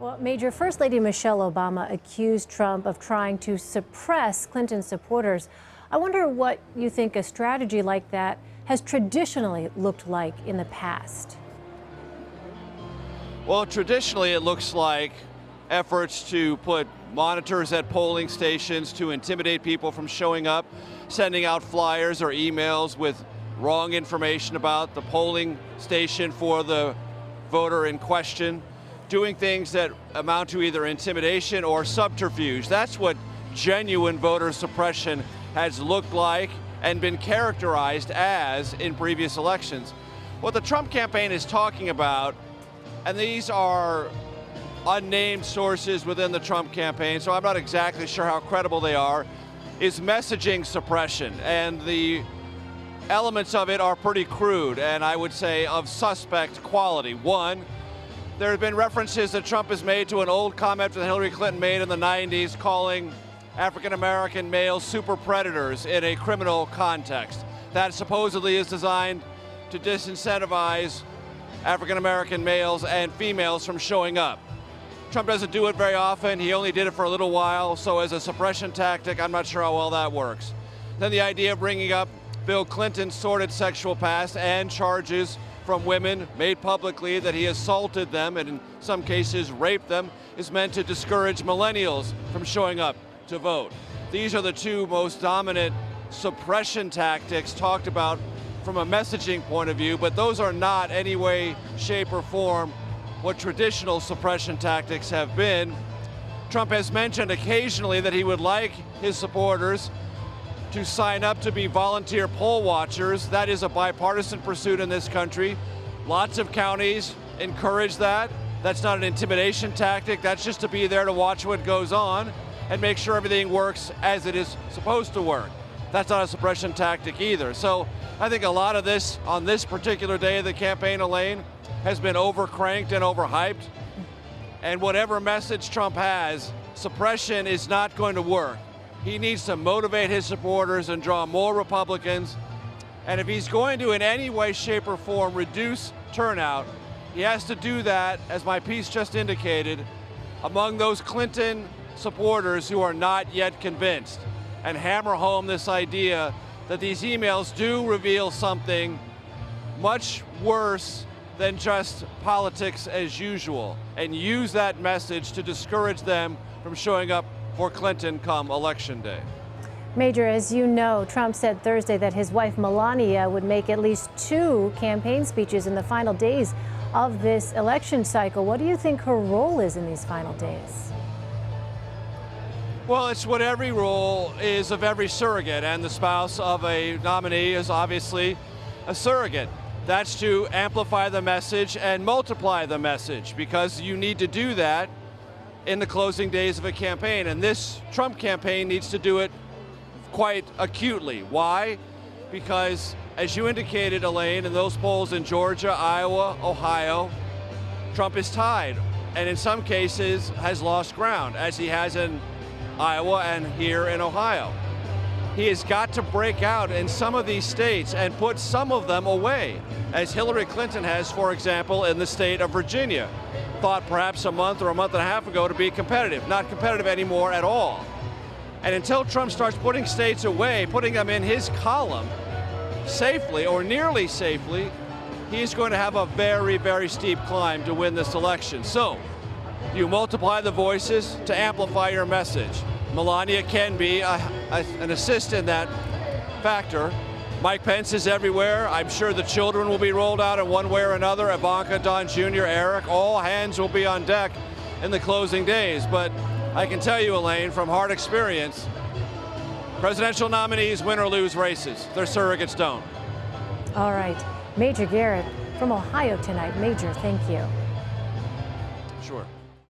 Well, Major, First Lady Michelle Obama accused Trump of trying to suppress Clinton supporters. I wonder what you think a strategy like that has traditionally looked like in the past. Well, traditionally it looks like efforts to put monitors at polling stations to intimidate people from showing up, sending out flyers or emails with wrong information about the polling station for the voter in question, doing things that amount to either intimidation or subterfuge. That's what genuine voter suppression has looked like and been characterized as in previous elections. What the Trump campaign is talking about, and these are unnamed sources within the Trump campaign, so I'm not exactly sure how credible they are, is messaging suppression. And the elements of it are pretty crude and I would say of suspect quality. One, there have been references that Trump has made to an old comment that Hillary Clinton made in the 90s calling African-American males super predators in a criminal context. That supposedly is designed to disincentivize African-American males and females from showing up. Trump doesn't do it very often. He only did it for a little while, so as a suppression tactic, I'm not sure how well that works. Then the idea of bringing up Bill Clinton's sordid sexual past and charges from women made publicly that he assaulted them and in some cases raped them is meant to discourage millennials from showing up to vote. These are the two most dominant suppression tactics talked about from a messaging point of view, but those are not any way, shape, or form what traditional suppression tactics have been. Trump has mentioned occasionally that he would like his supporters to sign up to be volunteer poll watchers. That is a bipartisan pursuit in this country. Lots of counties encourage that. That's not an intimidation tactic. That's just to be there to watch what goes on and make sure everything works as it is supposed to work. That's not a suppression tactic either. So I think a lot of this on this particular day of the campaign, Elaine, has been overcranked and overhyped. And whatever message Trump has, suppression is not going to work. He needs to motivate his supporters and draw more Republicans. And if he's going to in any way, shape, or form reduce turnout, he has to do that, as my piece just indicated, among those Clinton supporters who are not yet convinced, and hammer home this idea that these emails do reveal something much worse than just politics as usual, and use that message to discourage them from showing up for Clinton come Election Day. Major, as you know, Trump said Thursday that his wife Melania would make at least 2 campaign speeches in the final days of this election cycle. What do you think her role is in these final days? Well, it's what every role is of every surrogate, and the spouse of a nominee is obviously a surrogate. That's to amplify the message and multiply the message, because you need to do that in the closing days of a campaign. And this Trump campaign needs to do it quite acutely. Why? Because, as you indicated, Elaine, in those polls in Georgia, Iowa, Ohio, Trump is tied, and in some cases has lost ground, as he has in Iowa and here in Ohio. He has got to break out in some of these states and put some of them away, as Hillary Clinton has, for example, in the state of Virginia. Thought perhaps a month or a month and a half ago to be competitive. Not competitive anymore at all. And until Trump starts putting states away, putting them in his column safely or nearly safely, he's going to have a very, very steep climb to win this election. So you multiply the voices to amplify your message. Melania can be an assist in that factor. Mike Pence is everywhere. I'm sure the children will be rolled out in one way or another. Ivanka, Don Jr., Eric, all hands will be on deck in the closing days. But I can tell you, Elaine, from hard experience, presidential nominees win or lose races. Their surrogates don't. All right. Major Garrett from Ohio tonight. Major, thank you. Sure.